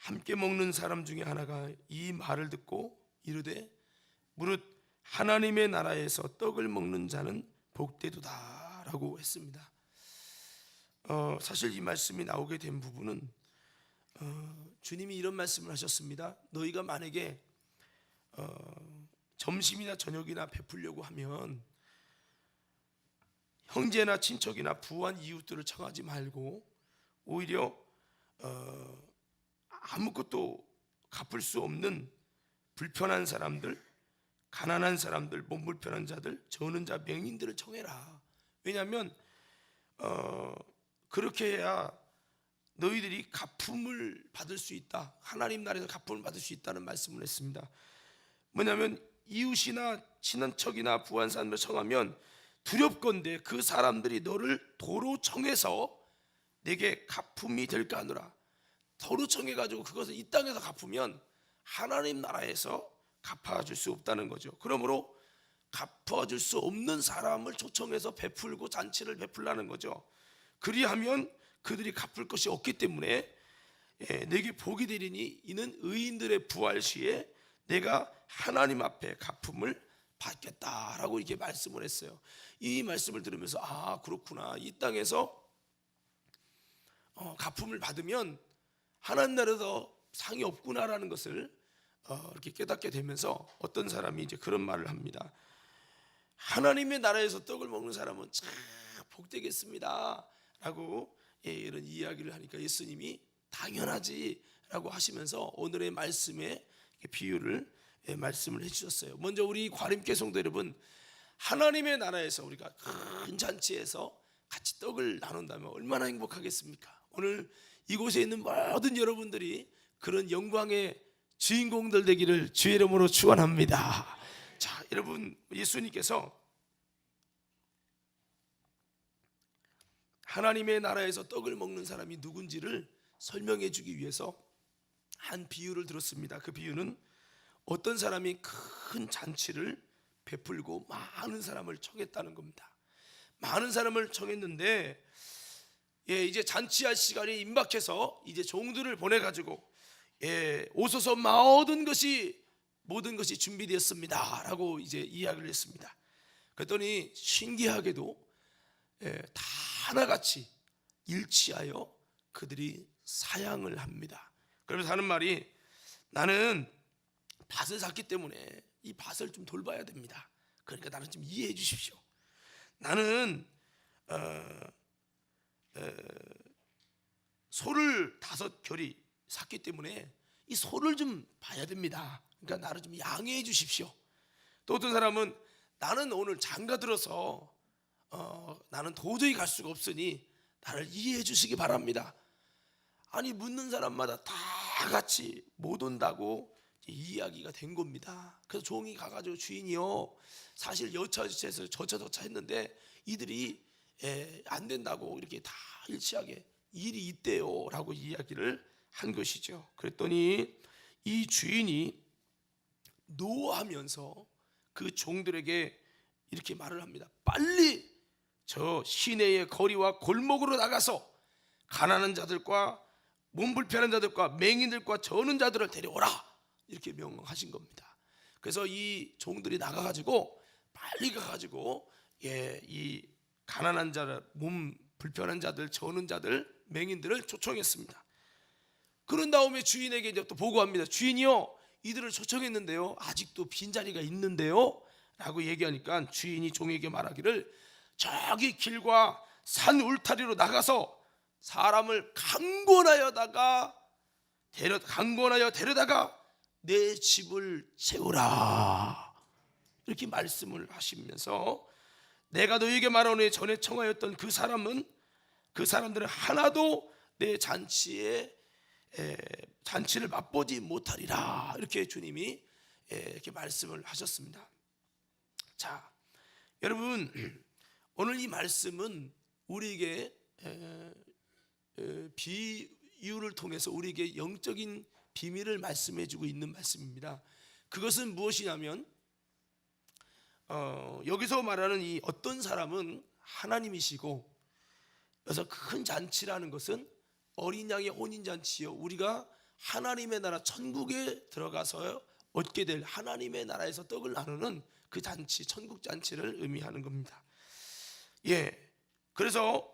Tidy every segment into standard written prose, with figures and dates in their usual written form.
함께 먹는 사람 중에 하나가 이 말을 듣고 이르되 무릇 하나님의 나라에서 떡을 먹는 자는 복되도다 라고 했습니다. 사실 이 말씀이 나오게 된 부분은 주님이 이런 말씀을 하셨습니다. 너희가 만약에 점심이나 저녁이나 베풀려고 하면 형제나 친척이나 부한 이웃들을 청하지 말고 오히려 아무것도 갚을 수 없는 불편한 사람들, 가난한 사람들, 몸 불편한 자들, 저는 자, 맹인들을 청해라. 왜냐하면 그렇게 해야 너희들이 갚음을 받을 수 있다. 하나님 나라에서 갚음을 받을 수 있다는 말씀을 했습니다. 뭐냐면 이웃이나 친한척이나 부한 사람을 청하면 두렵건대 그 사람들이 너를 도로 청해서 내게 갚음이 될까 하노라. 도로 청해가지고 그것을 이 땅에서 갚으면 하나님 나라에서 갚아줄 수 없다는 거죠. 그러므로 갚아줄 수 없는 사람을 초청해서 베풀고 잔치를 베풀라는 거죠. 그리하면 그들이 갚을 것이 없기 때문에 내게 복이 되리니 이는 의인들의 부활 시에 내가 하나님 앞에 갚음을 받겠다라고 이렇게 말씀을 했어요. 이 말씀을 들으면서 아 그렇구나, 이 땅에서 갚음을 받으면 하나님 나라에서 상이 없구나라는 것을 이렇게 깨닫게 되면서 어떤 사람이 이제 그런 말을 합니다. 하나님의 나라에서 떡을 먹는 사람은 참 복되겠습니다 라고 이런 이야기를 하니까 예수님이 당연하지 라고 하시면서 오늘의 말씀에 비유를 말씀을 해주셨어요. 먼저 우리 과림교회 성도 여러분, 하나님의 나라에서 우리가 큰 잔치에서 같이 떡을 나눈다면 얼마나 행복하겠습니까? 오늘 이곳에 있는 모든 여러분들이 그런 영광의 주인공들 되기를 주의 이름으로 축원합니다. 자, 여러분, 예수님께서 하나님의 나라에서 떡을 먹는 사람이 누군지를 설명해 주기 위해서 한 비유를 들었습니다. 그 비유는 어떤 사람이 큰 잔치를 베풀고 많은 사람을 청했다는 겁니다. 많은 사람을 청했는데 이제 잔치할 시간이 임박해서 이제 종들을 보내가지고 오소서 모든 것이 준비되었습니다 라고 이제 이야기를 했습니다. 그랬더니 신기하게도 다 하나같이 일치하여 그들이 사양을 합니다. 그러면서 하는 말이 나는 밭을 샀기 때문에 이 밭을 좀 돌봐야 됩니다. 그러니까 나는 좀 이해해 주십시오. 나는 소를 5겨리 샀기 때문에 이 소를 좀 봐야 됩니다. 그러니까 나를 좀 양해해 주십시오. 또 어떤 사람은 나는 오늘 장가 들어서 나는 도저히 갈 수가 없으니 나를 이해해 주시기 바랍니다. 아니 묻는 사람마다 다 같이 못 온다고 이야기가 된 겁니다. 그래서 종이 가가지고 주인이요, 사실 여차저차해서 저차저차 했는데 이들이 안 된다고 이렇게 다 일치하게 일이 있대요 라고 이야기를 한 것이죠. 그랬더니 이 주인이 노하면서 그 종들에게 이렇게 말을 합니다. 빨리 저 시내의 거리와 골목으로 나가서 가난한 자들과 몸 불편한 자들과 맹인들과 저는 자들을 데려오라 이렇게 명하신 겁니다. 그래서 이 종들이 나가가지고 빨리 가가지고 이 가난한 자들, 몸 불편한 자들, 저는 자들, 맹인들을 초청했습니다. 그런 다음에 주인에게 이제 또 보고합니다. 주인이요, 이들을 초청했는데요, 아직도 빈자리가 있는데요 라고 얘기하니까 주인이 종에게 말하기를 저기 길과 산 울타리로 나가서 사람을 강권하여 데려다가 내 집을 채우라 이렇게 말씀을 하시면서 내가 너희에게 말하노니 전에 청하였던 그 사람들은 하나도 내 잔치를 맛보지 못하리라 이렇게 주님이 이렇게 말씀을 하셨습니다. 자, 여러분, 오늘 이 말씀은 우리에게 비유를 통해서 우리에게 영적인 비밀을 말씀해주고 있는 말씀입니다. 그것은 무엇이냐면 여기서 말하는 이 어떤 사람은 하나님이시고, 그래서 큰 잔치라는 것은 어린 양의 혼인잔치요, 우리가 하나님의 나라 천국에 들어가서 얻게 될 하나님의 나라에서 떡을 나누는 그 잔치, 천국 잔치를 의미하는 겁니다. 그래서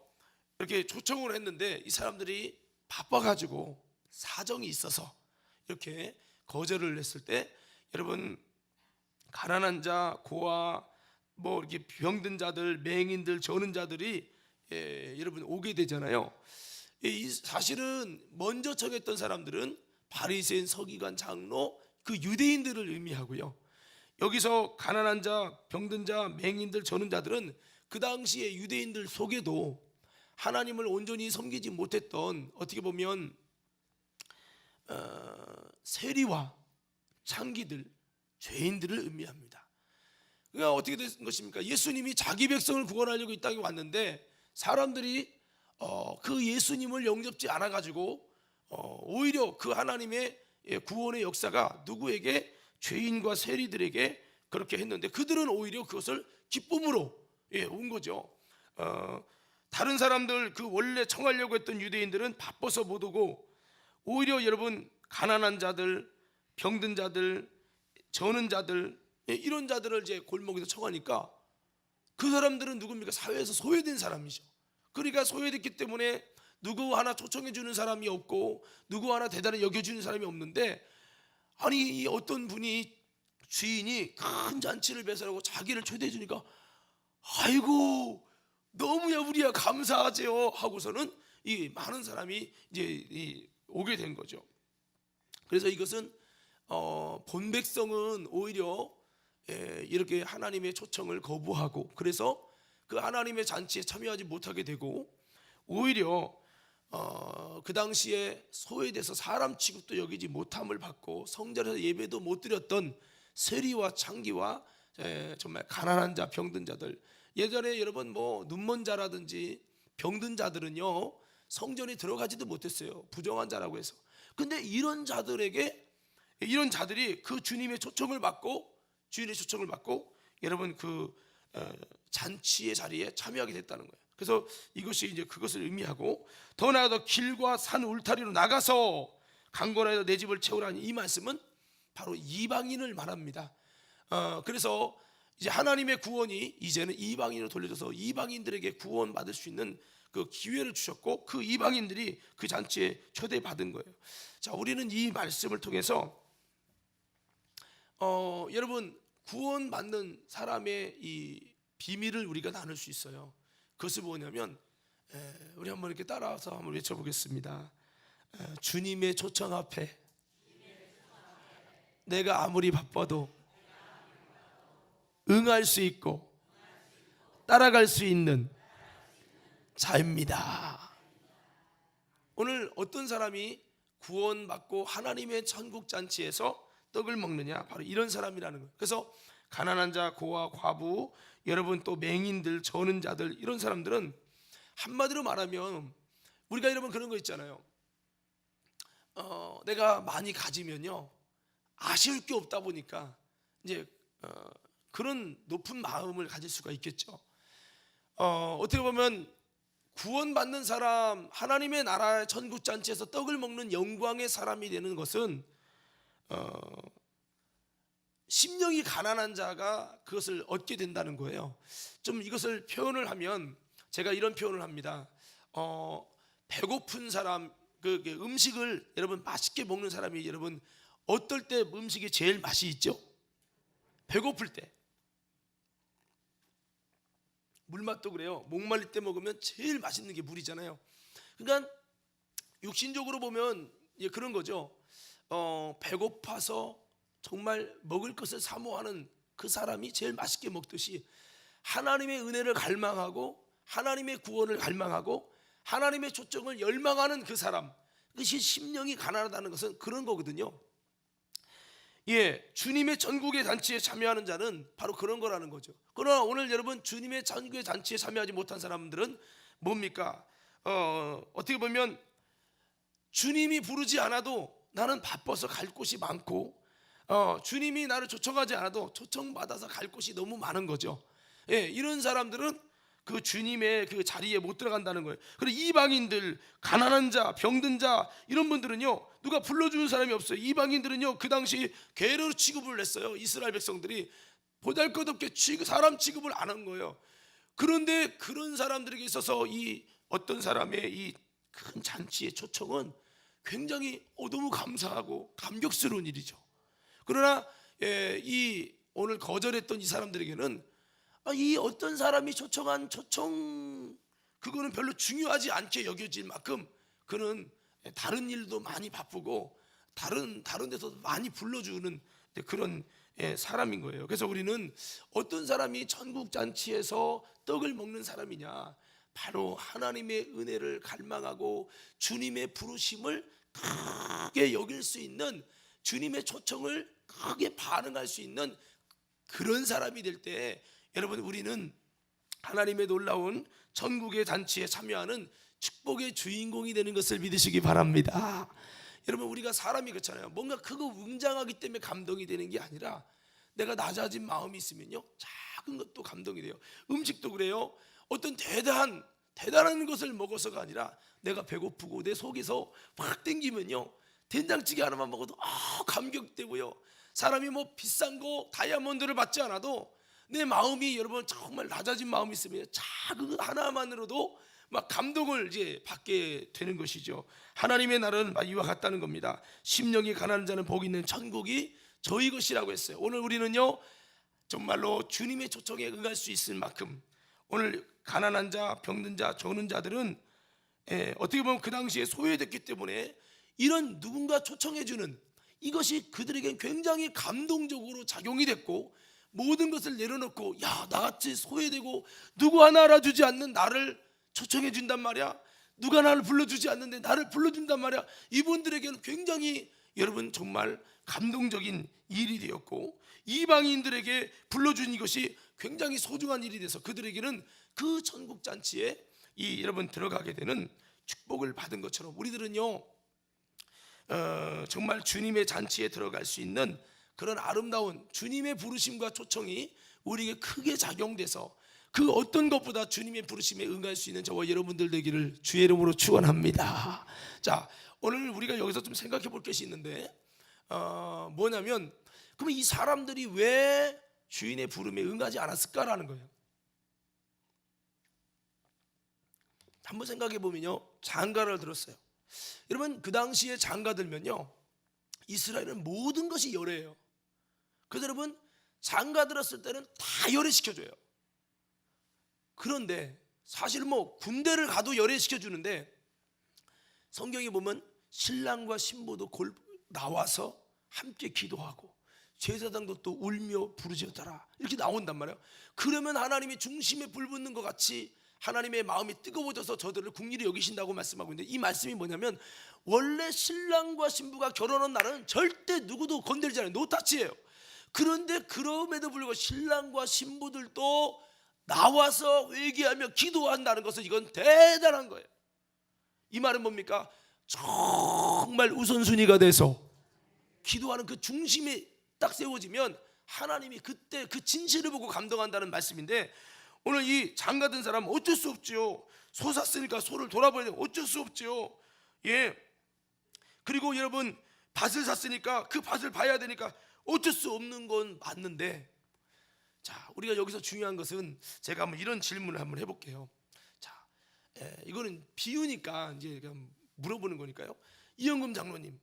이렇게 초청을 했는데 이 사람들이 바빠가지고 사정이 있어서 이렇게 거절을 했을 때, 여러분, 가난한 자, 고아, 뭐 이렇게 병든 자들, 맹인들, 저는 자들이 여러분 오게 되잖아요. 이 사실은 먼저 청했던 사람들은 바리새인, 서기관, 장로, 그 유대인들을 의미하고요. 여기서 가난한 자, 병든 자, 맹인들, 저는 자들은 그 당시에 유대인들 속에도 하나님을 온전히 섬기지 못했던, 어떻게 보면 세리와 창기들, 죄인들을 의미합니다. 그러니까 어떻게 된 것입니까? 예수님이 자기 백성을 구원하려고 이 땅에 왔는데 사람들이 그 예수님을 영접지 않아 가지고 오히려 그 하나님의 구원의 역사가 누구에게? 죄인과 세리들에게 그렇게 했는데, 그들은 오히려 그것을 기쁨으로 온 거죠. 다른 사람들, 그 원래 청하려고 했던 유대인들은 바빠서 못 오고, 오히려 여러분, 가난한 자들, 병든 자들, 저는 자들, 이런 자들을 이제 골목에서 청하니까 그 사람들은 누굽니까? 사회에서 소외된 사람이죠. 그러니까 소외됐기 때문에 누구 하나 초청해 주는 사람이 없고, 누구 하나 대단히 여겨주는 사람이 없는데, 아니 이 어떤 분이, 주인이 큰 잔치를 배설하고 자기를 초대해 주니까 아이고 너무야 우리야 감사하지요 하고서는 이 많은 사람이 이제 오게 된 거죠. 그래서 이것은 본 백성은 오히려 이렇게 하나님의 초청을 거부하고, 그래서 그 하나님의 잔치에 참여하지 못하게 되고, 오히려 그 당시에 소외돼서 사람 취급도 여기지 못함을 받고 성전에서 예배도 못 드렸던 세리와 창기와 정말 가난한 자, 병든 자들, 예전에 여러분 뭐 눈먼 자라든지 병든 자들은요 성전에 들어가지도 못했어요. 부정한 자라고 해서. 근데 이런 자들이 그 주님의 초청을 받고, 주인의 초청을 받고 여러분 그 잔치의 자리에 참여하게 됐다는 거예요. 그래서 이것이 이제 그것을 의미하고, 더 나아가 길과 산 울타리로 나가서 강권하여 내 집을 채우라니, 이 말씀은 바로 이방인을 말합니다. 그래서 이제 하나님의 구원이 이제는 이방인으로 돌려져서 이방인들에게 구원받을 수 있는 그 기회를 주셨고, 그 이방인들이 그 잔치에 초대받은 거예요. 자, 우리는 이 말씀을 통해서 여러분, 구원받는 사람의 이 비밀을 우리가 나눌 수 있어요. 그것은 뭐냐면, 우리 한번 이렇게 따라서 한번 외쳐보겠습니다. 주님의 초청 앞에 내가 아무리 바빠도 응할 수 있고 따라갈 수 있는 자입니다. 오늘 어떤 사람이 구원받고 하나님의 천국 잔치에서 떡을 먹느냐? 바로 이런 사람이라는 거예요. 그래서 가난한 자, 고아, 과부, 여러분 또 맹인들, 저는 자들, 이런 사람들은 한마디로 말하면, 우리가 여러분 그런 거 있잖아요. 내가 많이 가지면요 아쉬울 게 없다 보니까 이제 그런 높은 마음을 가질 수가 있겠죠. 어떻게 보면 구원받는 사람, 하나님의 나라의 천국 잔치에서 떡을 먹는 영광의 사람이 되는 것은 심령이 가난한 자가 그것을 얻게 된다는 거예요. 좀 이것을 표현을 하면 제가 이런 표현을 합니다. 배고픈 사람, 그 음식을 여러분 맛있게 먹는 사람이 여러분 어떨 때 음식이 제일 맛이 있죠? 배고플 때. 물맛도 그래요. 목말릴 때 먹으면 제일 맛있는 게 물이잖아요. 그러니까 육신적으로 보면 그런 거죠. 배고파서 정말 먹을 것을 사모하는 그 사람이 제일 맛있게 먹듯이, 하나님의 은혜를 갈망하고 하나님의 구원을 갈망하고 하나님의 초청을 열망하는 그 사람, 그것이 심령이 가난하다는 것은 그런 거거든요. 주님의 천국의 잔치에 참여하는 자는 바로 그런 거라는 거죠. 그러나 오늘 여러분, 주님의 천국의 잔치에 참여하지 못한 사람들은 뭡니까? 어떻게 보면 주님이 부르지 않아도 나는 바빠서 갈 곳이 많고, 주님이 나를 초청하지 않아도 초청받아서 갈 곳이 너무 많은 거죠. 이런 사람들은 그 주님의 그 자리에 못 들어간다는 거예요. 그리고 이방인들, 가난한 자, 병든 자 이런 분들은요 누가 불러주는 사람이 없어요. 이방인들은요 그 당시 괴로 취급을 했어요. 이스라엘 백성들이 보잘것없게 사람 취급을 안 한 거예요. 그런데 그런 사람들에게 있어서 이 어떤 사람의 이 큰 잔치의 초청은 굉장히 너무 감사하고 감격스러운 일이죠. 그러나 이 오늘 거절했던 이 사람들에게는 이 어떤 사람이 초청한 초청 그거는 별로 중요하지 않게 여겨질 만큼 그는 다른 일도 많이 바쁘고 다른 데서 많이 불러주는 그런 사람인 거예요. 그래서 우리는 어떤 사람이 천국 잔치에서 떡을 먹는 사람이냐, 바로 하나님의 은혜를 갈망하고 주님의 부르심을 크게 여길 수 있는, 주님의 초청을 크게 반응할 수 있는 그런 사람이 될 때 여러분 우리는 하나님의 놀라운 천국의 잔치에 참여하는 축복의 주인공이 되는 것을 믿으시기 바랍니다. 여러분 우리가 사람이 그렇잖아요. 뭔가 그거 웅장하기 때문에 감동이 되는 게 아니라 내가 낮아진 마음이 있으면요 작은 것도 감동이 돼요. 음식도 그래요. 어떤 대단한 것을 먹어서가 아니라 내가 배고프고 내 속에서 확 땡기면요 된장찌개 하나만 먹어도 감격되고요. 사람이 뭐 비싼 거 다이아몬드를 받지 않아도 내 마음이 여러분 정말 낮아진 마음이 있으면 작은 것 하나만으로도 막 감동을 이제 받게 되는 것이죠. 하나님의 날은 이와 같다는 겁니다. 심령이 가난한 자는 복이 있는 천국이 저희 것이라고 했어요. 오늘 우리는요 정말로 주님의 초청에 응할 수 있을 만큼 오늘 가난한 자, 병든 자, 저는 자들은 어떻게 보면 그 당시에 소외됐기 때문에 이런 누군가 초청해주는 이것이 그들에겐 굉장히 감동적으로 작용이 됐고, 모든 것을 내려놓고 나같이 소외되고 누구 하나 알아주지 않는 나를 초청해 준단 말이야, 누가 나를 불러주지 않는데 나를 불러준단 말이야. 이분들에게는 굉장히 여러분 정말 감동적인 일이 되었고, 이방인들에게 불러준 이것이 굉장히 소중한 일이 돼서 그들에게는 그 천국 잔치에 여러분 들어가게 되는 축복을 받은 것처럼 우리들은요 정말 주님의 잔치에 들어갈 수 있는 그런 아름다운 주님의 부르심과 초청이 우리에게 크게 작용돼서 그 어떤 것보다 주님의 부르심에 응할 수 있는 저와 여러분들 되기를 주의 이름으로 축원합니다. 자, 오늘 우리가 여기서 좀 생각해 볼 것이 있는데 뭐냐면 그러면 이 사람들이 왜 주인의 부름에 응하지 않았을까라는 거예요. 한번 생각해 보면요 장가를 들었어요. 여러분 그 당시에 장가 들면요 이스라엘은 모든 것이 열애예요. 그래서 여러분 장가 들었을 때는 다 열애시켜줘요. 그런데 사실 뭐 군대를 가도 열애시켜주는데 성경에 보면 신랑과 신부도 나와서 함께 기도하고 제사장도 또 울며 부르짖었더라 이렇게 나온단 말이에요. 그러면 하나님이 중심에 불 붙는 것 같이 하나님의 마음이 뜨거워져서 저들을 긍휼히 여기신다고 말씀하고 있는데, 이 말씀이 뭐냐면 원래 신랑과 신부가 결혼한 날은 절대 누구도 건들지 않아요. 노타치예요. 그런데 그럼에도 불구하고 신랑과 신부들도 나와서 회개하며 기도한다는 것은 이건 대단한 거예요. 이 말은 뭡니까? 정말 우선순위가 돼서 기도하는 그 중심이 딱 세워지면 하나님이 그때 그 진실을 보고 감동한다는 말씀인데, 오늘 이 장가든 사람은 어쩔 수 없지요. 소 샀으니까 소를 돌아봐야 돼요. 어쩔 수 없지요. 그리고 여러분 밭을 샀으니까 그 밭을 봐야 되니까 어쩔 수 없는 건 맞는데, 자 우리가 여기서 중요한 것은 제가 한번 이런 질문을 한번 해볼게요. 자 이거는 비유니까 이제 물어보는 거니까요. 이영금 장로님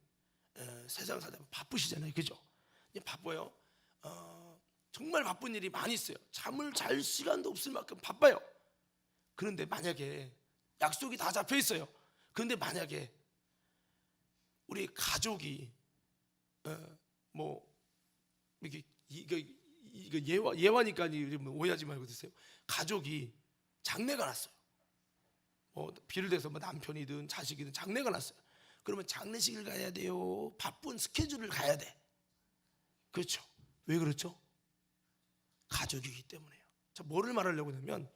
세상 살다 바쁘시잖아요, 그죠? 바빠요. 정말 바쁜 일이 많이 있어요. 잠을 잘 시간도 없을 만큼 바빠요. 그런데 만약에 약속이 다 잡혀 있어요. 그런데 만약에 우리 가족이 뭐 이거 예화니까 오해하지 말고 드세요. 가족이 장례가 났어요. 뭐 비를 대서 뭐 남편이든 자식이든 장례가 났어요. 그러면 장례식을 가야 돼요? 바쁜 스케줄을 가야 돼? 그렇죠. 왜 그렇죠? 가족이기 때문에요. 자, 뭐를 말하려고 하냐면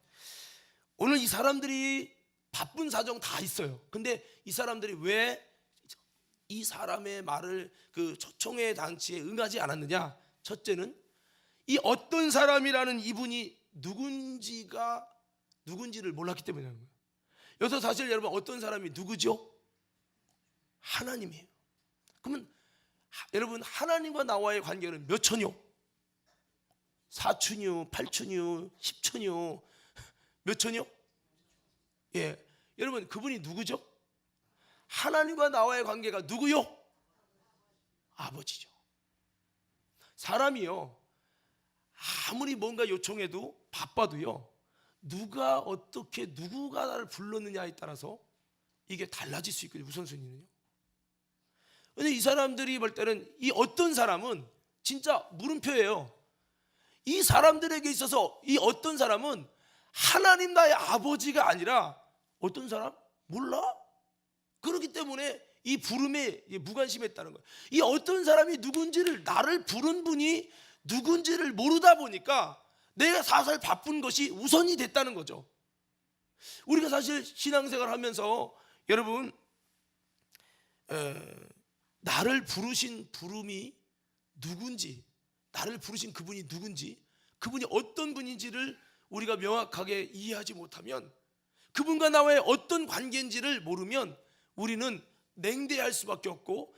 오늘 이 사람들이 바쁜 사정 다 있어요. 근데 이 사람들이 왜 이 사람의 말을 그 초청의 잔치에 응하지 않았느냐? 첫째는 이 어떤 사람이라는 이분이 누군지가 누군지를 몰랐기 때문이라는 거예요. 여기서 사실 여러분 어떤 사람이 누구죠? 하나님이에요. 그러면 여러분 하나님과 나와의 관계는 몇 천이요? 4천이요? 8천이요? 10천이요? 몇 천이요? 예, 여러분 그분이 누구죠? 하나님과 나와의 관계가 누구요? 아버지죠. 사람이요 아무리 뭔가 요청해도 바빠도요 누가 어떻게 누구가 나를 불렀느냐에 따라서 이게 달라질 수 있거든요. 우선순위는요. 근데 이 사람들이 볼 때는 이 어떤 사람은 진짜 물음표예요. 이 사람들에게 있어서 이 어떤 사람은 하나님 나의 아버지가 아니라 어떤 사람? 몰라? 그렇기 때문에 이 부름에 무관심했다는 거예요. 이 어떤 사람이 누군지를 나를 부른 분이 누군지를 모르다 보니까 내가 사실 바쁜 것이 우선이 됐다는 거죠. 우리가 사실 신앙생활 하면서 여러분 나를 부르신 부름이 누군지, 나를 부르신 그분이 누군지, 그분이 어떤 분인지를 우리가 명확하게 이해하지 못하면, 그분과 나와의 어떤 관계인지를 모르면 우리는 냉대할 수밖에 없고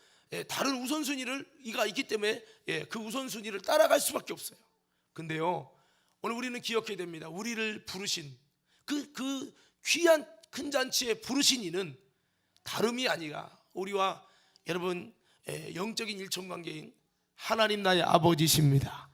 다른 우선순위가 있기 때문에 그 우선순위를 따라갈 수밖에 없어요. 근데요 오늘 우리는 기억해야 됩니다. 우리를 부르신 그 귀한 큰 잔치에 부르신 이는 다름이 아니라 우리와 여러분 영적인 일천관계인 하나님 나의 아버지십니다.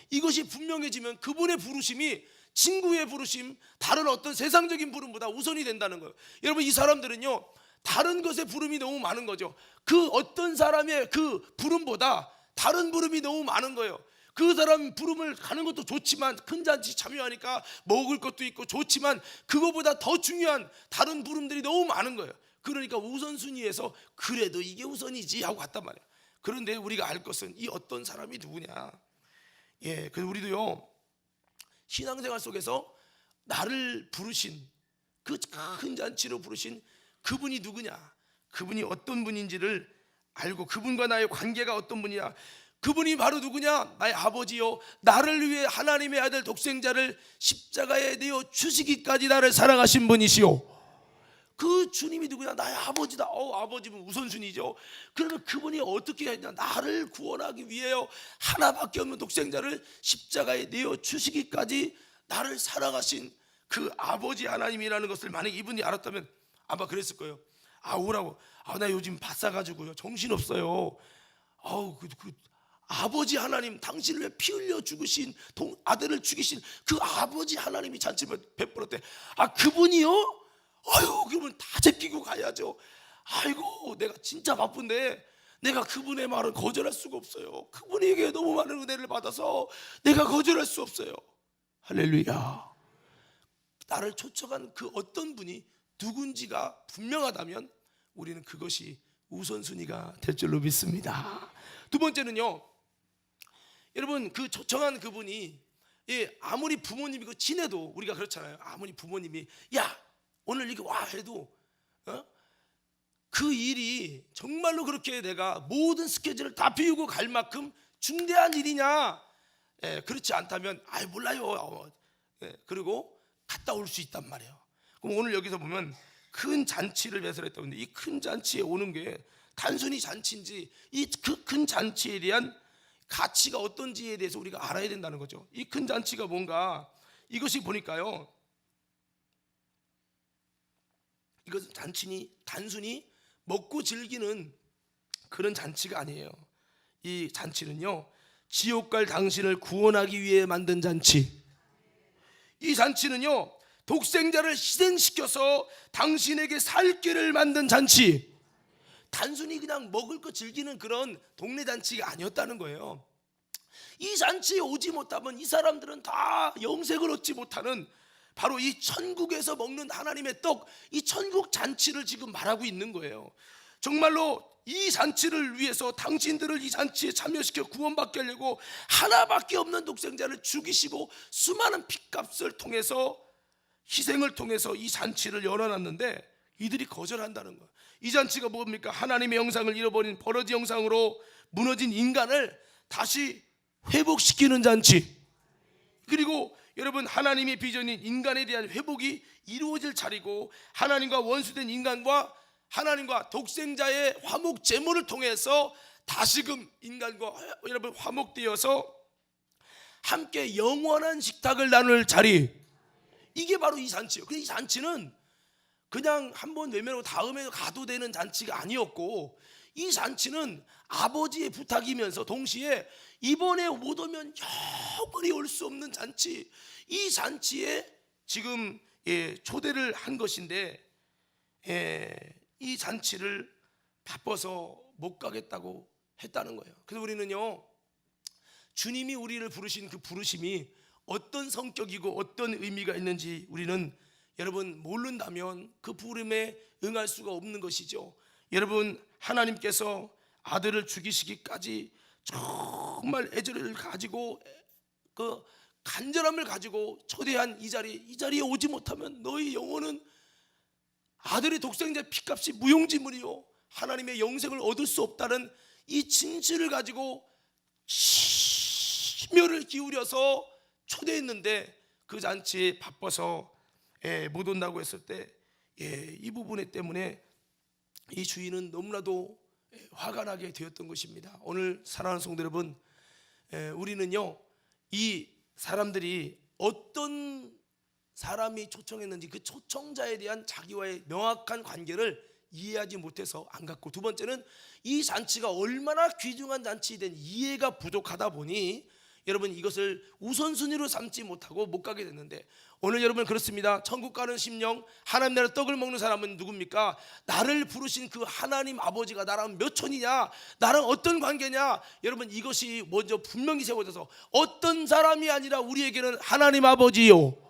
이것이 분명해지면 그분의 부르심이 친구의 부르심, 다른 어떤 세상적인 부름보다 우선이 된다는 거예요. 여러분 이 사람들은요 다른 것의 부름이 너무 많은 거죠. 그 어떤 사람의 그 부름보다 다른 부름이 너무 많은 거예요. 그 사람 부름을 가는 것도 좋지만, 큰 잔치 참여하니까 먹을 것도 있고 좋지만, 그거보다 더 중요한 다른 부름들이 너무 많은 거예요. 그러니까 우선순위에서 그래도 이게 우선이지 하고 갔단 말이에요. 그런데 우리가 알 것은 이 어떤 사람이 누구냐. 그래서 우리도요 신앙생활 속에서 나를 부르신 그 큰 잔치로 부르신 그분이 누구냐, 그분이 어떤 분인지를 알고 그분과 나의 관계가 어떤 분이냐. 그분이 바로 누구냐? 나의 아버지요, 나를 위해 하나님의 아들 독생자를 십자가에 내어 주시기까지 나를 사랑하신 분이시오. 그 주님이 누구냐? 나의 아버지다. 아버지는 우선순위죠. 그러면 그분이 어떻게 했냐? 나를 구원하기 위해요 하나밖에 없는 독생자를 십자가에 내어 주시기까지 나를 사랑하신 그 아버지 하나님이라는 것을 만약에 이분이 알았다면 아마 그랬을 거예요. 오라고. 나 요즘 바싸가지고요 정신없어요. 아버지 하나님, 당신을 위해 피 흘려 죽으신 아들을 죽이신 그 아버지 하나님이 잔치를 베풀었대. 그분이요? 그러면 다 제끼고 가야죠. 아이고 내가 진짜 바쁜데 내가 그분의 말은 거절할 수가 없어요. 그분에게 너무 많은 은혜를 받아서 내가 거절할 수 없어요. 할렐루야. 나를 초청한 그 어떤 분이 누군지가 분명하다면 우리는 그것이 우선순위가 될 줄로 믿습니다. 두 번째는요, 여러분 그 초청한 그분이 아무리 부모님이고 친해도 우리가 그렇잖아요. 아무리 부모님이 야 오늘 이렇게 와 해도 그 일이 정말로 그렇게 내가 모든 스케줄을 다 비우고 갈 만큼 중대한 일이냐? 그렇지 않다면 몰라요. 그리고 갔다 올 수 있단 말이에요. 그럼 오늘 여기서 보면 큰 잔치를 배설했다고 하는데 이 큰 잔치에 오는 게 단순히 잔치인지 이 그 큰 잔치에 대한 가치가 어떤지에 대해서 우리가 알아야 된다는 거죠. 이 큰 잔치가 뭔가, 이것이 보니까요 이것은 단순히 먹고 즐기는 그런 잔치가 아니에요. 이 잔치는요 지옥 갈 당신을 구원하기 위해 만든 잔치. 이 잔치는요 독생자를 희생시켜서 당신에게 살 길을 만든 잔치. 단순히 그냥 먹을 거 즐기는 그런 동네 잔치가 아니었다는 거예요. 이 잔치에 오지 못하면 이 사람들은 다 영생을 얻지 못하는 바로 이 천국에서 먹는 하나님의 떡, 이 천국 잔치를 지금 말하고 있는 거예요. 정말로 이 잔치를 위해서 당신들을 이 잔치에 참여시켜 구원받게 하려고 하나밖에 없는 독생자를 죽이시고 수많은 핏값을 통해서, 희생을 통해서 이 잔치를 열어놨는데 이들이 거절한다는 거예요. 이 잔치가 뭡니까? 하나님의 형상을 잃어버린 버러지 형상으로 무너진 인간을 다시 회복시키는 잔치. 그리고 여러분 하나님의 비전인 인간에 대한 회복이 이루어질 자리고, 하나님과 원수된 인간과 하나님과 독생자의 화목 제물을 통해서 다시금 인간과 여러분 화목되어서 함께 영원한 식탁을 나눌 자리, 이게 바로 이 잔치예요. 이 잔치는 그냥 한번 외면하고 다음에 가도 되는 잔치가 아니었고, 이 잔치는 아버지의 부탁이면서 동시에 이번에 못 오면 영원히 올 수 없는 잔치, 이 잔치에 지금 초대를 한 것인데, 이 잔치를 바빠서 못 가겠다고 했다는 거예요. 그래서 우리는요, 주님이 우리를 부르신 그 부르심이 어떤 성격이고 어떤 의미가 있는지 우리는 여러분 모른다면 그 부름에 응할 수가 없는 것이죠. 여러분 하나님께서 아들을 죽이시기까지 정말 애절을 가지고 그 간절함을 가지고 초대한 이 자리에 오지 못하면 너희 영혼은 아들의 독생자의 피값이 무용지물이요 하나님의 영생을 얻을 수 없다는 이 진실을 가지고 심혈을 기울여서 초대했는데, 그 잔치에 바빠서 못 온다고 했을 때 이 부분 때문에 이 주인은 너무나도 화가 나게 되었던 것입니다. 오늘 사랑하는 성도 여러분, 우리는요 이 사람들이 어떤 사람이 초청했는지 그 초청자에 대한 자기와의 명확한 관계를 이해하지 못해서 안 갔고, 두 번째는 이 잔치가 얼마나 귀중한 잔치에 대한 이해가 부족하다 보니 여러분 이것을 우선순위로 삼지 못하고 못 가게 됐는데, 오늘 여러분 그렇습니다. 천국 가는 심령, 하나님 나라 떡을 먹는 사람은 누굽니까? 나를 부르신 그 하나님 아버지가 나랑 몇 촌이냐, 나랑 어떤 관계냐, 여러분 이것이 먼저 분명히 세워져서 어떤 사람이 아니라 우리에게는 하나님 아버지요,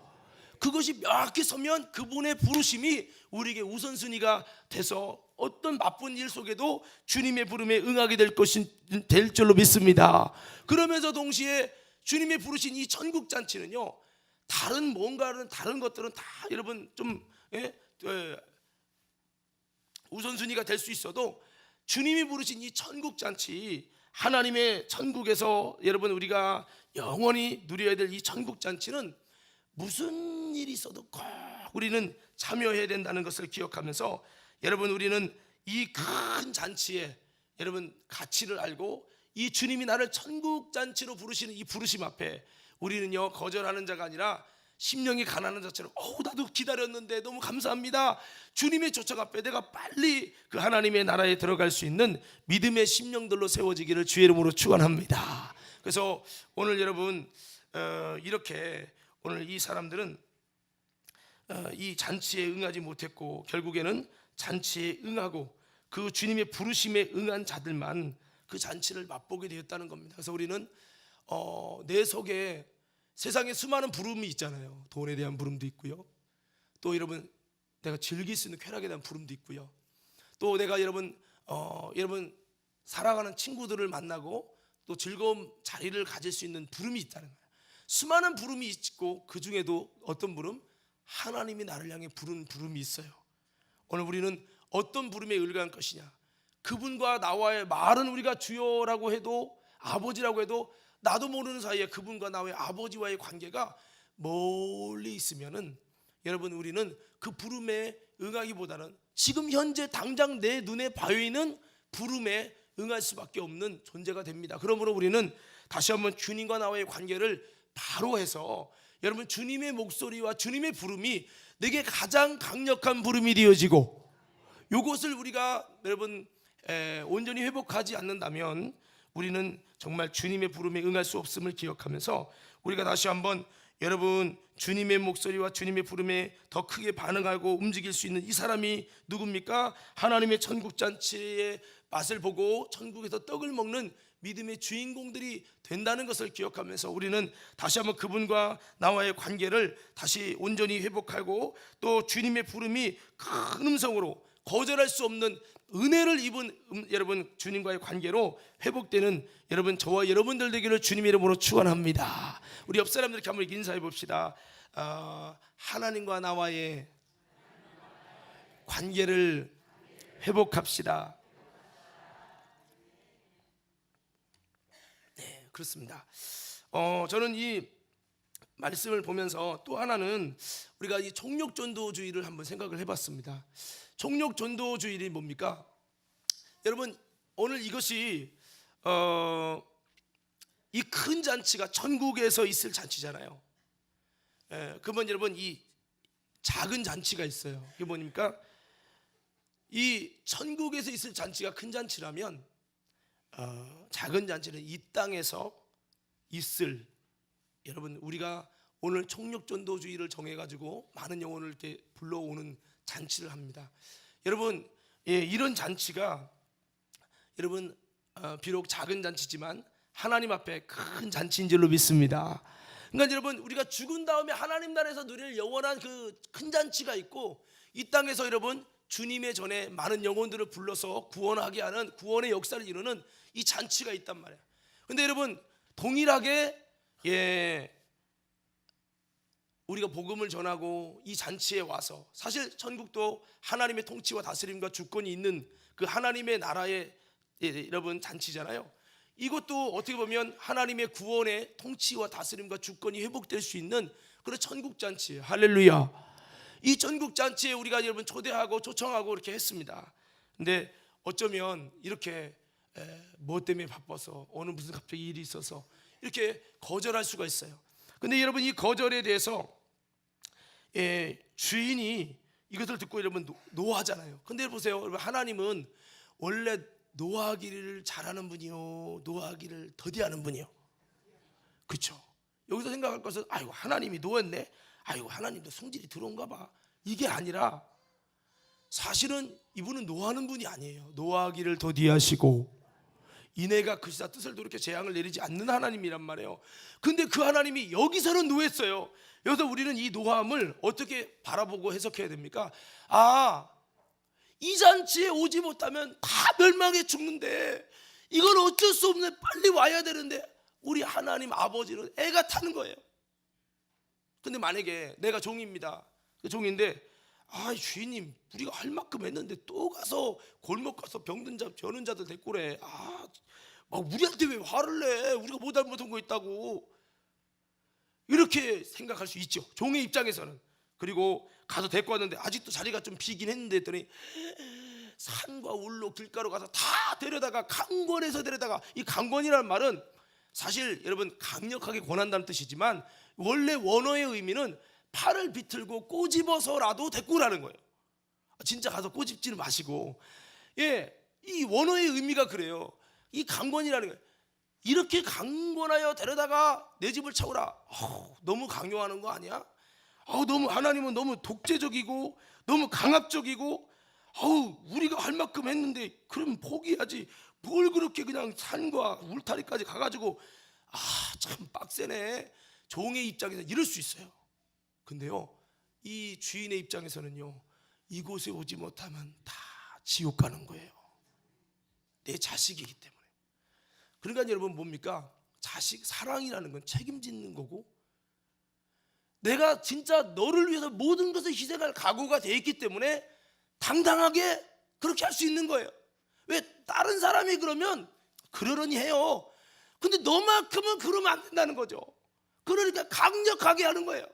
그것이 명확히 서면 그분의 부르심이 우리에게 우선순위가 돼서 어떤 바쁜 일 속에도 주님의 부름에 응하게 될 줄로 믿습니다. 그러면서 동시에 주님의 부르신 이 천국 잔치는요, 다른 것들은 다 여러분 좀 우선순위가 될 수 있어도 주님이 부르신 이 천국 잔치, 하나님의 천국에서 여러분 우리가 영원히 누려야 될 이 천국 잔치는 무슨 일이 있어도 꼭 우리는 참여해야 된다는 것을 기억하면서, 여러분 우리는 이 큰 잔치에 여러분 가치를 알고 이 주님이 나를 천국 잔치로 부르시는 이 부르심 앞에 우리는요 거절하는 자가 아니라 심령이 가난한 자처럼 나도 기다렸는데 너무 감사합니다, 주님의 초청 앞에 내가 빨리 그 하나님의 나라에 들어갈 수 있는 믿음의 심령들로 세워지기를 주의 이름으로 축원합니다. 그래서 오늘 여러분 이렇게 오늘 이 사람들은 이 잔치에 응하지 못했고, 결국에는 잔치에 응하고 그 주님의 부르심에 응한 자들만 그 잔치를 맛보게 되었다는 겁니다. 그래서 우리는 내 속에 세상에 수많은 부름이 있잖아요. 돈에 대한 부름도 있고요, 또 여러분 내가 즐길 수 있는 쾌락에 대한 부름도 있고요, 또 내가 여러분 사랑하는 친구들을 만나고 또 즐거운 자리를 가질 수 있는 부름이 있다는 거예요. 수많은 부름이 있고 그 중에도 어떤 부름? 하나님이 나를 향해 부른 부름이 있어요. 오늘 우리는 어떤 부름에 의뢰할 것이냐, 그분과 나와의 말은 우리가 주여라고 해도 아버지라고 해도 나도 모르는 사이에 그분과 나의 아버지와의 관계가 멀리 있으면은 여러분 우리는 그 부름에 응하기보다는 지금 현재 당장 내 눈에 보이는 부름에 응할 수밖에 없는 존재가 됩니다. 그러므로 우리는 다시 한번 주님과 나와의 관계를 바로 해서 여러분 주님의 목소리와 주님의 부름이 내게 가장 강력한 부름이 되어지고, 이것을 우리가 여러분 온전히 회복하지 않는다면 우리는 정말 주님의 부름에 응할 수 없음을 기억하면서, 우리가 다시 한번 여러분 주님의 목소리와 주님의 부름에 더 크게 반응하고 움직일 수 있는 이 사람이 누굽니까? 하나님의 천국 잔치의 맛을 보고 천국에서 떡을 먹는 믿음의 주인공들이 된다는 것을 기억하면서 우리는 다시 한번 그분과 나와의 관계를 다시 온전히 회복하고, 또 주님의 부름이 큰 음성으로 거절할 수 없는 은혜를 입은 여러분 주님과의 관계로 회복되는 여러분 저와 여러분들 되기를 주님의 이름으로 축원합니다. 우리 옆 사람들께 한번 인사해 봅시다. 하나님과 나와의 관계를 회복합시다. 네, 그렇습니다. 저는 이 말씀을 보면서 또 하나는 우리가 이 총력전도주의를 한번 생각을 해봤습니다. 총력전도주의는 뭡니까? 여러분, 오늘 이것이 이 큰 잔치가 천국에서 있을 잔치잖아요. 그러면 여러분, 이 작은 잔치가 있어요. 이게 뭡니까? 이 천국에서 있을 잔치가 큰 잔치라면 작은 잔치는 이 땅에서 있을, 여러분, 우리가 오늘 총력전도주의를 정해가지고 많은 영혼을 이렇게 불러오는 잔치를 합니다. 여러분, 이런 잔치가 여러분 비록 작은 잔치지만 하나님 앞에 큰 잔치인 줄로 믿습니다. 그러니까 여러분, 우리가 죽은 다음에 하나님 나라에서 누릴 영원한 그 큰 잔치가 있고, 이 땅에서 여러분 주님의 전에 많은 영혼들을 불러서 구원하게 하는 구원의 역사를 이루는 이 잔치가 있단 말이에요. 근데 여러분, 동일하게 우리가 복음을 전하고 이 잔치에 와서, 사실 천국도 하나님의 통치와 다스림과 주권이 있는 그 하나님의 나라의 여러분 잔치잖아요. 이것도 어떻게 보면 하나님의 구원의 통치와 다스림과 주권이 회복될 수 있는 그런 천국 잔치예요. 할렐루야. 이 천국 잔치에 우리가 여러분 초대하고 초청하고 이렇게 했습니다. 근데 어쩌면 이렇게 뭐 때문에 바빠서, 오늘 무슨 갑자기 일이 있어서 이렇게 거절할 수가 있어요. 근데 여러분, 이 거절에 대해서 주인이 이것을 듣고 여러분 노하잖아요. 근데 보세요, 여러분, 하나님은 원래 노하기를 잘하는 분이요, 노하기를 더디하는 분이요. 그렇죠? 여기서 생각할 것은, 아이고 하나님이 노했네, 아이고 하나님도 성질이 들어온가 봐, 이게 아니라 사실은 이분은 노하는 분이 아니에요. 노하기를 더디하시고 이내가 그시다 뜻을 그렇게 재앙을 내리지 않는 하나님이란 말이에요. 근데 그 하나님이 여기서는 노했어요. 여기서 우리는 이 노함을 어떻게 바라보고 해석해야 됩니까? 이 잔치에 오지 못하면 다 멸망해 죽는데, 이건 어쩔 수 없네, 빨리 와야 되는데 우리 하나님 아버지는 애가 타는 거예요. 근데 만약에 내가 종입니다. 종인데, 주인님 우리가 할 만큼 했는데 또 가서 골목 가서 병든 자 저는 자들 데리고 그래. 막 우리한테 왜 화를 내? 우리가 뭐 잘못한 거 있다고, 이렇게 생각할 수 있죠, 종의 입장에서는. 그리고 가서 데리고 왔는데 아직도 자리가 좀 비긴 했는데 했더니 산과 울로 길가로 가서 다 데려다가 강권해서 데려다가, 이 강권이라는 말은 사실 여러분 강력하게 권한다는 뜻이지만 원래 원어의 의미는 팔을 비틀고 꼬집어서라도 데리고 오라는 거예요. 진짜 가서 꼬집지는 마시고, 이 원어의 의미가 그래요. 이 강권이라는 거예요. 이렇게 강권하여 데려다가 내 집을 채우라. 너무 강요하는 거 아니야? 너무 하나님은 너무 독재적이고 너무 강압적이고, 우리가 할 만큼 했는데 그럼 포기하지, 뭘 그렇게 그냥 산과 울타리까지 가가지고. 참 빡세네. 종의 입장에서 이럴 수 있어요. 근데요, 이 주인의 입장에서는요, 이곳에 오지 못하면 다 지옥 가는 거예요. 내 자식이기 때문에. 그러니까 여러분 뭡니까? 자식 사랑이라는 건 책임지는 거고, 내가 진짜 너를 위해서 모든 것을 희생할 각오가 돼 있기 때문에 당당하게 그렇게 할 수 있는 거예요. 왜 다른 사람이 그러면 그러려니 해요. 근데 너만큼은 그러면 안 된다는 거죠. 그러니까 강력하게 하는 거예요.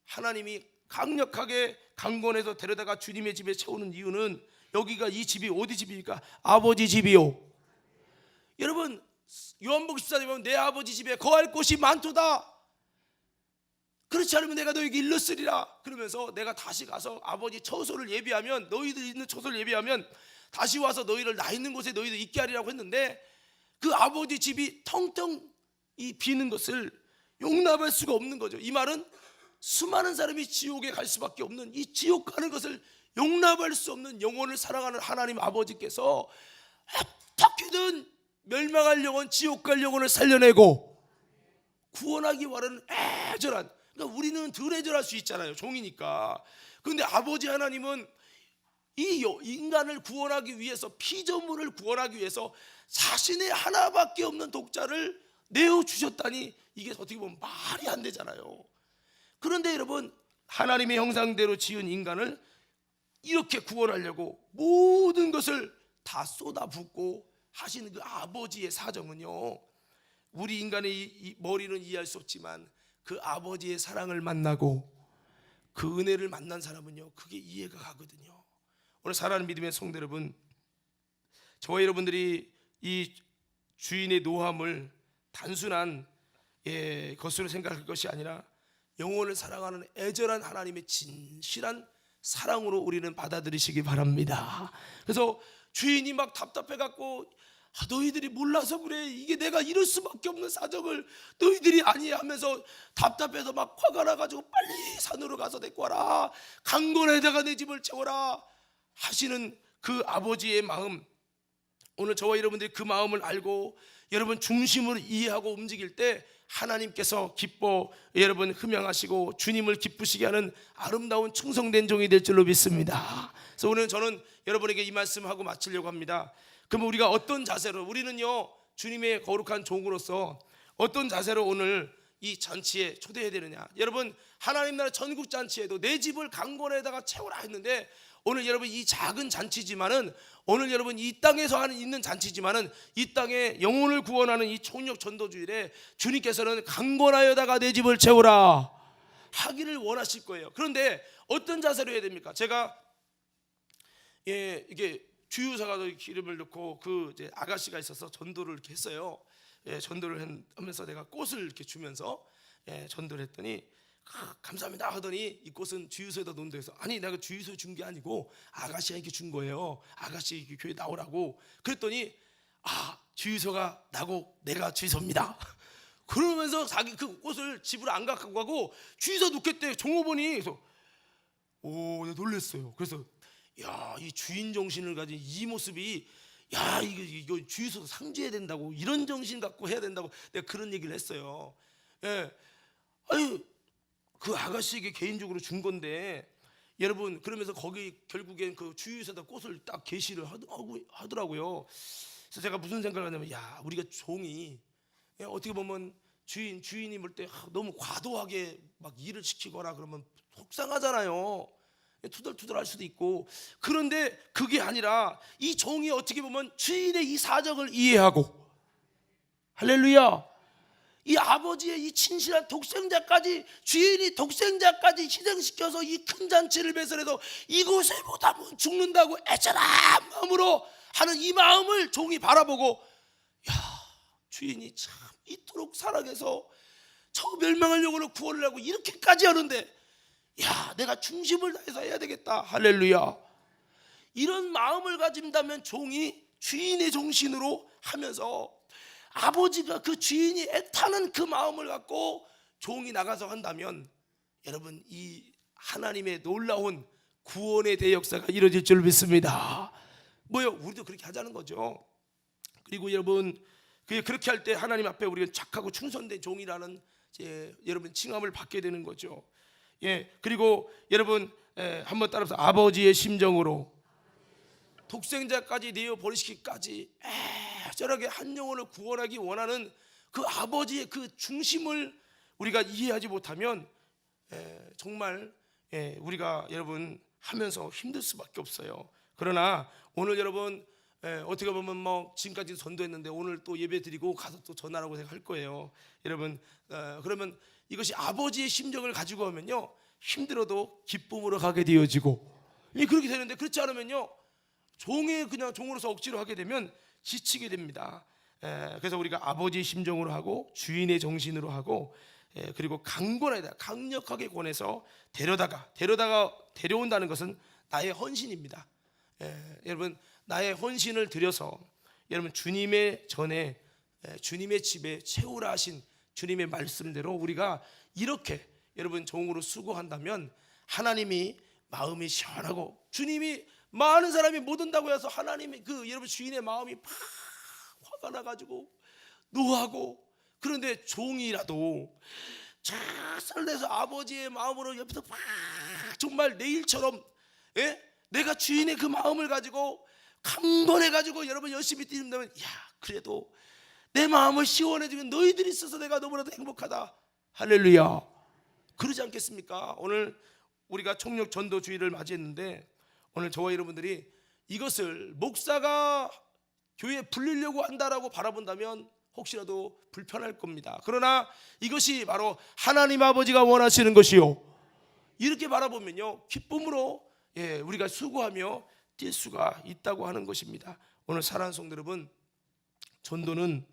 하나님이 강력하게 강권해서 데려다가 주님의 집에 채우는 이유는, 여기가 이 집이 어디 집입니까? 아버지 집이요. 여러분, 요한복음 14절에 보면 내 아버지 집에 거할 곳이 많도다. 그렇지 않으면 내가 너에게 일렀으리라. 그러면서 내가 다시 가서 아버지 처소를 예비하면, 너희들 있는 처소를 예비하면 다시 와서 너희를 나 있는 곳에 너희들 있게 하리라고 했는데, 그 아버지 집이 텅텅 이 비는 것을 용납할 수가 없는 거죠. 이 말은 수많은 사람이 지옥에 갈 수밖에 없는, 이 지옥 가는 것을 용납할 수 없는 영혼을 사랑하는 하나님 아버지께서 어떻게든 멸망할 영혼, 지옥 갈 영혼을 살려내고 구원하기 바라는 애절한, 그러니까 우리는 덜 애절할 수 있잖아요, 종이니까. 그런데 아버지 하나님은 이 인간을 구원하기 위해서, 피조물을 구원하기 위해서 자신의 하나밖에 없는 독자를 내어주셨다니, 이게 어떻게 보면 말이 안 되잖아요. 그런데 여러분, 하나님의 형상대로 지은 인간을 이렇게 구원하려고 모든 것을 다 쏟아붓고 하시는 그 아버지의 사정은요, 우리 인간의 이 머리는 이해할 수 없지만 그 아버지의 사랑을 만나고 그 은혜를 만난 사람은요, 그게 이해가 가거든요. 오늘 사랑하는 믿음의 성도 여러분, 저와 여러분들이 이 주인의 노함을 단순한 것으로 생각할 것이 아니라 영혼을 사랑하는 애절한 하나님의 진실한 사랑으로 우리는 받아들이시기 바랍니다. 그래서 주인이 막 답답해갖고 너희들이 몰라서 그래, 이게 내가 이럴 수밖에 없는 사정을 너희들이 아니하면서 답답해서 막 화가 나가지고 빨리 산으로 가서 데리고 와라, 강건에다가 내 집을 채워라 하시는 그 아버지의 마음, 오늘 저와 여러분들이 그 마음을 알고 여러분 중심으로 이해하고 움직일 때 하나님께서 기뻐 여러분 흠양하시고 주님을 기쁘시게 하는 아름다운 충성된 종이 될 줄로 믿습니다. 그래서 오늘 저는 여러분에게 이 말씀하고 마치려고 합니다. 그럼 우리가 어떤 자세로, 우리는요 주님의 거룩한 종으로서 어떤 자세로 오늘 이 잔치에 초대해야 되느냐. 여러분, 하나님 나라 전국 잔치에도 내 집을 강건에다가 채우라 했는데, 오늘 여러분 이 작은 잔치지만은, 오늘 여러분 이 땅에서 있는 잔치지만은, 이 땅에 영혼을 구원하는 이 총력 전도주일에 주님께서는 강건하여다가 내 집을 채우라 하기를 원하실 거예요. 그런데 어떤 자세로 해야 됩니까? 제가 이게 주유소가 기름을 넣고 그 이제 아가씨가 있어서 전도를 이렇게 했어요. 전도를 하면서 내가 꽃을 이렇게 주면서 전도를 했더니 감사합니다 하더니, 이 꽃은 주유소에다 놓는다 해서, 아니 내가 주유소에 준 게 아니고 아가씨에게 준 거예요. 아가씨 교회 나오라고. 그랬더니 주유소가 나고 내가 주유소입니다 그러면서 자기 그 꽃을 집으로 안 갖고 가고 주유소 놓겠대, 종업원이. 그래서 내가 놀랐어요. 그래서 야, 이 주인 정신을 가진 이 모습이, 야, 이거 주유소 상주해야 된다고, 이런 정신 갖고 해야 된다고 내가 그런 얘기를 했어요. 아니 그 아가씨에게 개인적으로 준 건데, 여러분, 그러면서 거기 결국엔 그 주유소에다 꽃을 딱 게시를 하더라고요. 그래서 제가 무슨 생각을 하냐면, 야, 우리가 종이 어떻게 보면 주인이 볼 때 너무 과도하게 막 일을 시키거나 그러면 속상하잖아요. 투덜투덜할 수도 있고. 그런데 그게 아니라 이 종이 어떻게 보면 주인의 이 사정을 이해하고, 할렐루야, 이 아버지의 이 친실한 독생자까지, 주인이 독생자까지 희생시켜서 이 큰 잔치를 배설해서 이곳에 못 하면 죽는다고 애절한 마음으로 하는 이 마음을 종이 바라보고, 야, 주인이 참 이토록 사랑해서 저 멸망할 영혼을 구원을 하고 이렇게까지 하는데, 야, 내가 중심을 다해서 해야 되겠다. 할렐루야. 이런 마음을 가진다면 종이 주인의 정신으로 하면서, 아버지가 그 주인이 애타는 그 마음을 갖고 종이 나가서 한다면, 여러분 이 하나님의 놀라운 구원의 대역사가 이루어질 줄 믿습니다. 우리도 그렇게 하자는 거죠. 그리고 여러분, 그렇게 할 때 하나님 앞에 우리가 착하고 충성된 종이라는 여러분 칭함을 받게 되는 거죠. 그리고 여러분 한번 따라서, 아버지의 심정으로 독생자까지 내어 버리시기까지 저렇게 한 영혼을 구원하기 원하는 그 아버지의 그 중심을 우리가 이해하지 못하면 정말 우리가 여러분 하면서 힘들 수밖에 없어요. 그러나 오늘 여러분 어떻게 보면 뭐 지금까지 전도했는데 오늘 또 예배 드리고 가서 또 전하라고 생각할 거예요. 여러분 그러면 이것이 아버지의 심정을 가지고 오면요, 힘들어도 기쁨으로 가게 되어지고, 그렇게 되는데, 그렇지 않으면요, 그냥 종으로서 억지로 하게 되면 지치게 됩니다. 그래서 우리가 아버지의 심정으로 하고 주인의 정신으로 하고, 그리고 강력하게 권해서 데려온다는 것은 나의 헌신입니다. 여러분, 나의 헌신을 드려서 여러분 주님의 전에 주님의 집에 채우라 하신 주님의 말씀대로 우리가 이렇게 여러분 종으로 수고한다면, 하나님이 마음이 시원하고, 주님이 많은 사람이 못 온다고 해서 하나님이 여러분 주인의 마음이 막 화가 나가지고 노하고, 그런데 종이라도 설레서 아버지의 마음으로 옆에서 막 정말 내일처럼 내가 주인의 그 마음을 가지고 강건해가지고 여러분 열심히 뛰는다면, 야, 그래도 내 마음을 시원해주면 너희들이 있어서 내가 너무나도 행복하다. 할렐루야. 그러지 않겠습니까? 오늘 우리가 총력 전도 주일을 맞이했는데, 오늘 저와 여러분들이 이것을 목사가 교회에 불리려고 한다라고 바라본다면 혹시라도 불편할 겁니다. 그러나 이것이 바로 하나님 아버지가 원하시는 것이요, 이렇게 바라보면요 기쁨으로 우리가 수고하며 뛸 수가 있다고 하는 것입니다. 오늘 사랑하는 성도 여러분, 전도는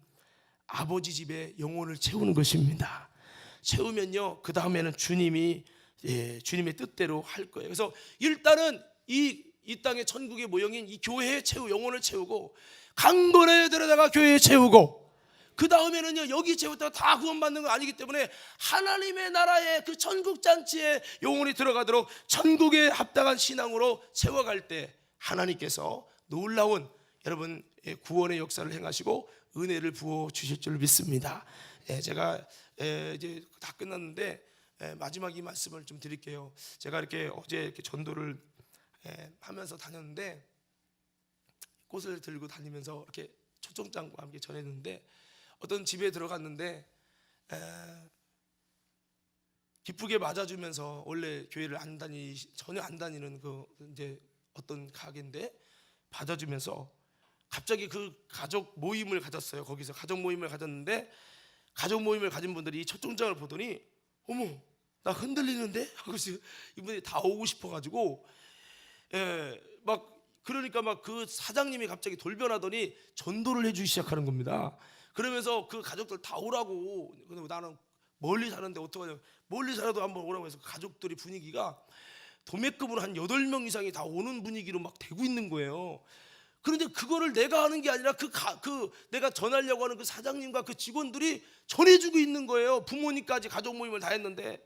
아버지 집에 영혼을 채우는 것입니다. 채우면요 그 다음에는 주님의 뜻대로 할 거예요. 그래서 일단은 이 땅의 천국의 모형인 이 교회에 영혼을 채우고, 강건에 데려다가 교회에 채우고, 그 다음에는요 여기 채웠다가 다 구원받는 건 아니기 때문에 하나님의 나라의 그 천국 잔치에 영혼이 들어가도록 천국에 합당한 신앙으로 채워갈 때 하나님께서 놀라운 여러분 구원의 역사를 행하시고 은혜를 부어 주실 줄 믿습니다. 제가 이제 다 끝났는데 마지막 이 말씀을 좀 드릴게요. 제가 이렇게 어제 이렇게 전도를 하면서 다녔는데, 꽃을 들고 다니면서 이렇게 초청장과 함께 전했는데, 어떤 집에 들어갔는데 기쁘게 맞아주면서, 원래 교회를 전혀 안 다니는 그 이제 어떤 가게인데 받아주면서 갑자기 그 가족 모임을 가졌어요. 거기서 가족 모임을 가졌는데, 가족 모임을 가진 분들이 첫 종장을 보더니 어머 나 흔들리는데 하고 이분들이 다 오고 싶어가지고 그러니까 막 그 사장님이 갑자기 돌변하더니 전도를 해주기 시작하는 겁니다. 그러면서 그 가족들 다 오라고. 근데 나는 멀리 사는데 어떡하냐, 멀리 살아도 한번 오라고 해서 가족들이 분위기가 도매급으로 한 8명 이상이 다 오는 분위기로 막 되고 있는 거예요. 그런데 그거를 내가 하는 게 아니라 내가 전하려고 하는 그 사장님과 그 직원들이 전해주고 있는 거예요. 부모님까지 가족 모임을 다 했는데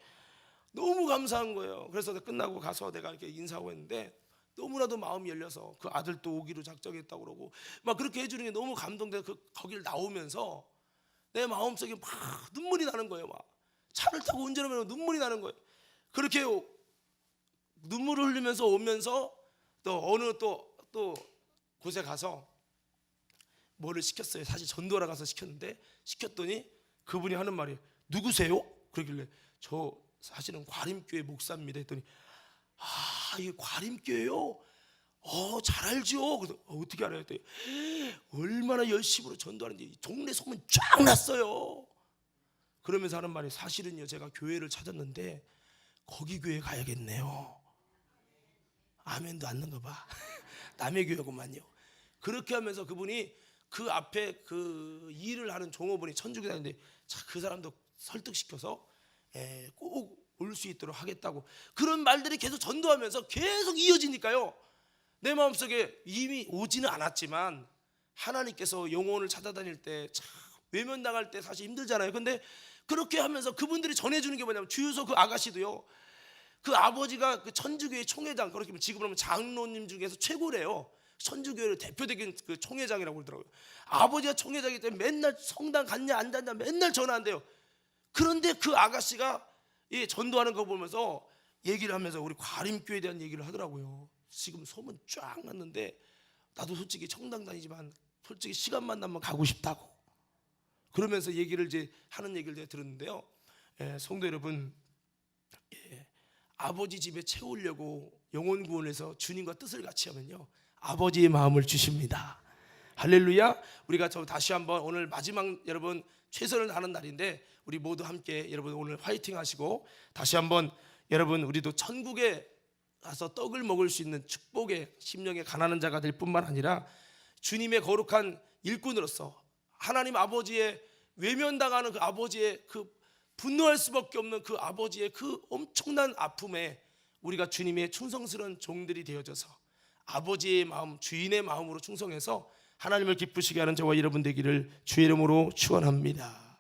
너무 감사한 거예요. 그래서 끝나고 가서 내가 이렇게 인사하고 했는데 너무나도 마음이 열려서 그 아들도 오기로 작정했다고 그러고 막 그렇게 해주는 게 너무 감동돼서 거기를 나오면서 내 마음속에 막 눈물이 나는 거예요. 막 차를 타고 운전하면 눈물이 나는 거예요. 그렇게 눈물을 흘리면서 오면서 또 어느 또 곳에 가서 뭐를 시켰어요. 사실 전도하러 가서 시켰더니 그분이 하는 말이 누구세요? 그러길래 저 사실은 과림교회 목사입니다 했더니 이게 과림교회요? 잘 알죠. 그래서 어떻게 알아요? 했더니 얼마나 열심으로 전도하는지 동네 소문 쫙 났어요. 그러면서 하는 말이 사실은요 제가 교회를 찾았는데 거기 교회 가야겠네요. 아멘도 안 넣는 거 봐. 남의 교회구만요. 그렇게 하면서 그분이 그 앞에 그 일을 하는 종업원이 천주교 다니는데 그 사람도 설득시켜서 꼭 올 수 있도록 하겠다고, 그런 말들이 계속 전도하면서 계속 이어지니까요 내 마음속에 이미 오지는 않았지만 하나님께서 영혼을 찾아다닐 때 참 외면당할 때 사실 힘들잖아요. 근데 그렇게 하면서 그분들이 전해주는 게 뭐냐면, 주유소 그 아가씨도요 그 아버지가 그 천주교회 총회장, 그렇게 지금으로 하면 장로님 중에서 최고래요. 천주교회를 대표적인 그 총회장이라고 그러더라고요. 아버지가 총회장이기 때문에 맨날 성당 갔냐 안 갔냐 맨날 전화한대요. 그런데 그 아가씨가 전도하는 거 보면서 얘기를 하면서 우리 과림교회에 대한 얘기를 하더라고요. 지금 소문 쫙 났는데 나도 솔직히 청당 다니지만 솔직히 시간만 나면 가고 싶다고 그러면서 얘기를 하는 얘기를 제가 들었는데요. 성도 여러분, 아버지 집에 채우려고 영혼 구원에서 주님과 뜻을 같이 하면요 아버지의 마음을 주십니다. 할렐루야. 우리가 다시 한번 오늘 마지막 여러분 최선을 다하는 날인데 우리 모두 함께 여러분 오늘 화이팅 하시고 다시 한번 여러분 우리도 천국에 가서 떡을 먹을 수 있는 축복의 심령에 가난한 자가 될 뿐만 아니라 주님의 거룩한 일꾼으로서 하나님 아버지의 외면당하는 그 아버지의 그 분노할 수밖에 없는 그 아버지의 그 엄청난 아픔에 우리가 주님의 충성스러운 종들이 되어져서 아버지의 마음, 주인의 마음으로 충성해서 하나님을 기쁘시게 하는 저와 여러분 되기를 주의 이름으로 축원합니다.